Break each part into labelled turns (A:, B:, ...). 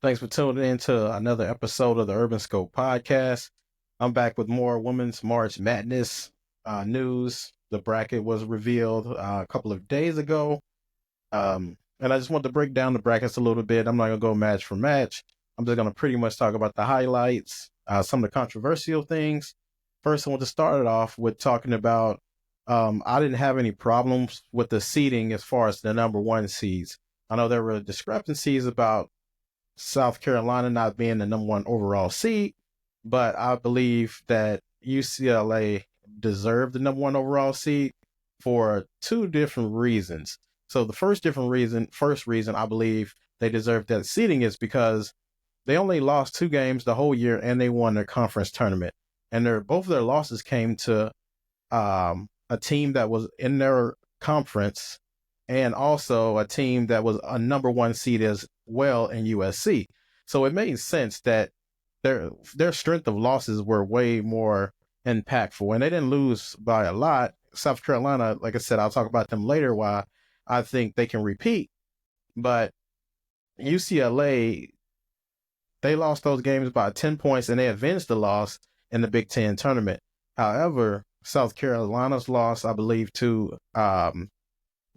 A: Thanks for tuning in to another episode of the Urban Scope podcast. I'm back with more Women's March Madness news. The bracket was revealed a couple of days ago. And I just want to break down the brackets a little bit. I'm not going to go match for match. I'm just going to pretty much talk about the highlights, some of the controversial things. First, I want to start it off with talking about I didn't have any problems with the seeding as far as the number one seeds. I know there were discrepancies about South Carolina not being the number one overall seed, but I believe that UCLA deserved the number one overall seed for two different reasons. So the first reason I believe they deserved that seeding is because they only lost two games the whole year and they won their conference tournament. And both of their losses came to a team that was in their conference and also a team that was a number one seed as well in USC. So it made sense that their strength of losses were way more impactful, and they didn't lose by a lot. South Carolina, like I said, I'll talk about them later. Why I think they can repeat, but UCLA, they lost those games by 10 points, and they avenged the loss in the Big Ten tournament. However, South Carolina's loss, I believe, to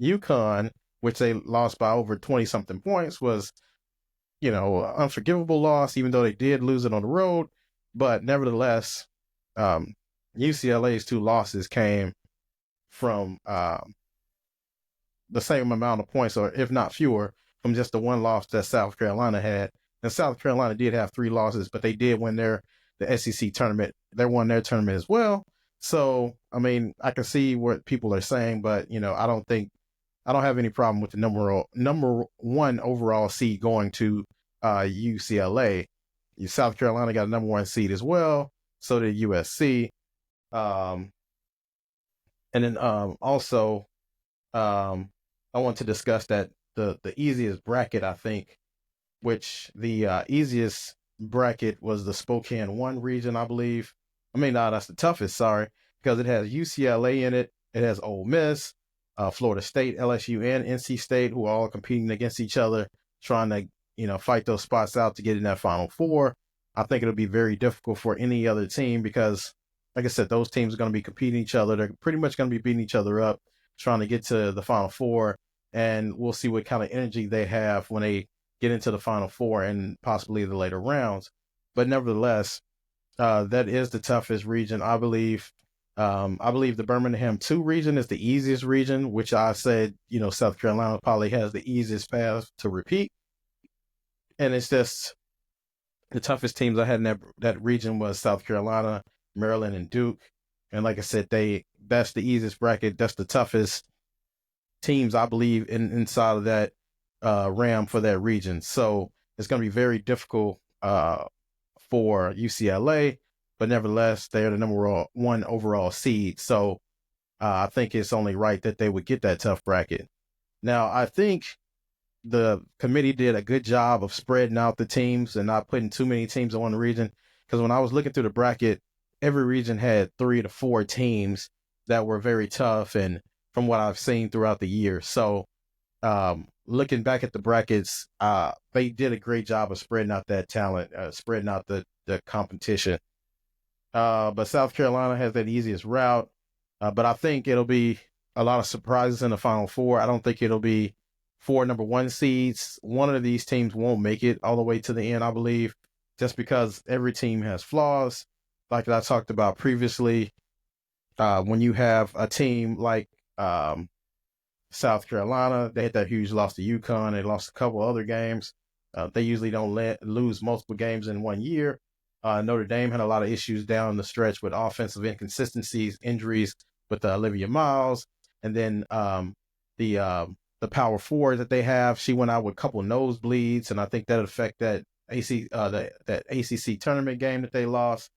A: UConn, which they lost by over 20 something points, was, unforgivable loss, even though they did lose it on the road. But nevertheless, UCLA's two losses came from the same amount of points, or if not fewer, from just the one loss that South Carolina had. And South Carolina did have three losses, but they did win the SEC tournament. They won their tournament as well. So, I mean, I can see what people are saying, but I don't have any problem with the number one overall seed going to UCLA. South Carolina got a number one seed as well. So did USC. And then also, I want to discuss that the easiest bracket, I think, which the easiest bracket was the Spokane 1 region, I believe. I mean, no, that's the toughest, sorry, because it has UCLA in it. It has Ole Miss, Florida State, LSU, and NC State, who are all competing against each other, trying to, fight those spots out to get in that Final Four. I think it'll be very difficult for any other team because, like I said, those teams are going to be competing each other. They're pretty much going to be beating each other up, trying to get to the Final Four. And we'll see what kind of energy they have when they get into the Final Four and possibly the later rounds. But nevertheless, that is the toughest region, I believe. I believe the Birmingham 2 region is the easiest region, which I said, South Carolina probably has the easiest path to repeat. And it's just the toughest teams I had in that region was South Carolina, Maryland, and Duke. And like I said, that's the easiest bracket. That's the toughest teams, I believe, inside of that RAM for that region. So it's going to be very difficult for UCLA, but nevertheless, they're the number one overall seed. So I think it's only right that they would get that tough bracket. Now, I think the committee did a good job of spreading out the teams and not putting too many teams in one region. Because when I was looking through the bracket, every region had 3 to 4 teams that were very tough, and from what I've seen throughout the year. So looking back at the brackets, they did a great job of spreading out that talent, spreading out the competition. But South Carolina has that easiest route. But I think it'll be a lot of surprises in the Final Four. I don't think it'll be 4 number one seeds. One of these teams won't make it all the way to the end, I believe, just because every team has flaws. Like I talked about previously, when you have a team like South Carolina, they had that huge loss to UConn. They lost a couple other games. They usually don't lose multiple games in 1 year. Notre Dame had a lot of issues down the stretch with offensive inconsistencies, injuries with Olivia Miles, and then the power forward that they have. She went out with a couple of nosebleeds, and I think that affected that ACC tournament game that they lost.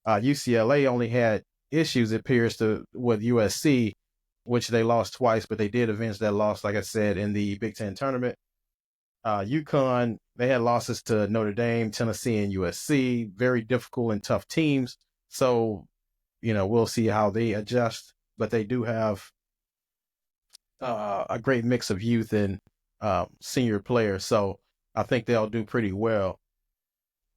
A: UCLA only had issues, it appears, with USC, which they lost twice, but they did avenge that loss, like I said, in the Big Ten tournament. UConn, they had losses to Notre Dame, Tennessee, and USC, very difficult and tough teams. So, we'll see how they adjust, but they do have a great mix of youth and senior players. So I think they'll do pretty well.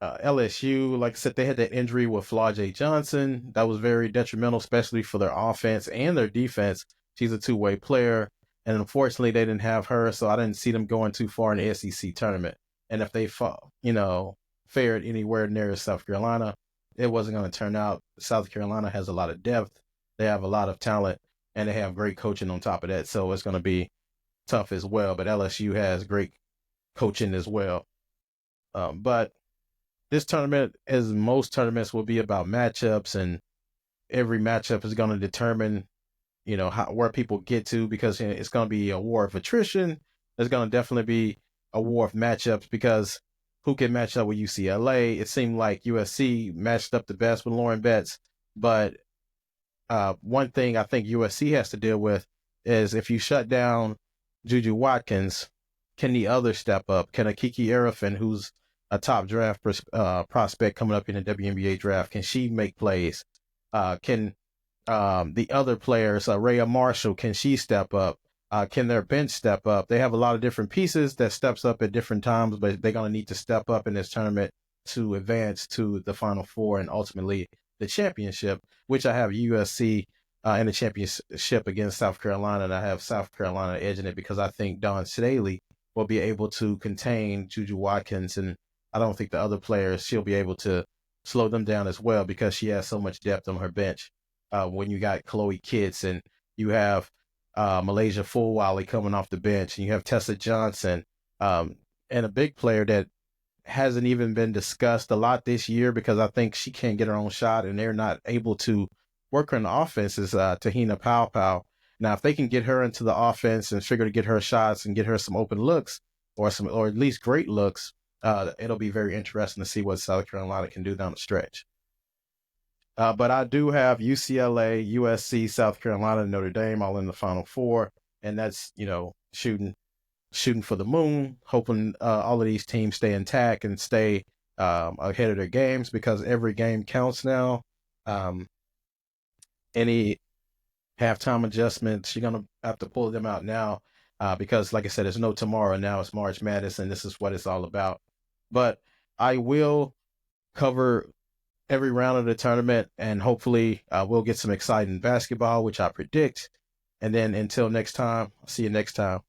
A: LSU, like I said, they had that injury with Flau'jae Johnson. That was very detrimental, especially for their offense and their defense. She's a two-way player. And unfortunately, they didn't have her, so I didn't see them going too far in the SEC tournament. And if they, fared anywhere near South Carolina, it wasn't going to turn out. South Carolina has a lot of depth. They have a lot of talent, and they have great coaching on top of that. So it's going to be tough as well. But LSU has great coaching as well. But this tournament, as most tournaments, will be about matchups, and every matchup is going to determine, where people get to, because it's going to be a war of attrition. There's going to definitely be a war of matchups because who can match up with UCLA? It seemed like USC matched up the best with Lauren Betts, but one thing I think USC has to deal with is if you shut down Juju Watkins, can the others step up? Can a Kiki Arifin, who's a top draft prospect coming up in the WNBA draft, can she make plays? Can the other players, Rhea Marshall, can she step up? Can their bench step up? They have a lot of different pieces that steps up at different times, but they're going to need to step up in this tournament to advance to the Final Four and ultimately the championship, which I have USC in the championship against South Carolina, and I have South Carolina edging it because I think Dawn Staley will be able to contain Juju Watkins, and I don't think the other players, she'll be able to slow them down as well because she has so much depth on her bench. When you got Chloe Kitts and you have Malaysia Fulwiley coming off the bench, and you have Tessa Johnson, and a big player that hasn't even been discussed a lot this year because I think she can't get her own shot and they're not able to work her in the offense is Tahina Powell. Now, if they can get her into the offense and figure to get her shots and get her some open looks or at least great looks, it'll be very interesting to see what South Carolina can do down the stretch. But I do have UCLA, USC, South Carolina, Notre Dame all in the Final Four, and that's shooting for the moon, hoping all of these teams stay intact and stay ahead of their games because every game counts now. Any halftime adjustments, you're gonna have to pull them out now because, like I said, there's no tomorrow. Now it's March Madness, and this is what it's all about. But I will cover every round of the tournament, and hopefully we'll get some exciting basketball, which I predict. And then until next time, I'll see you next time.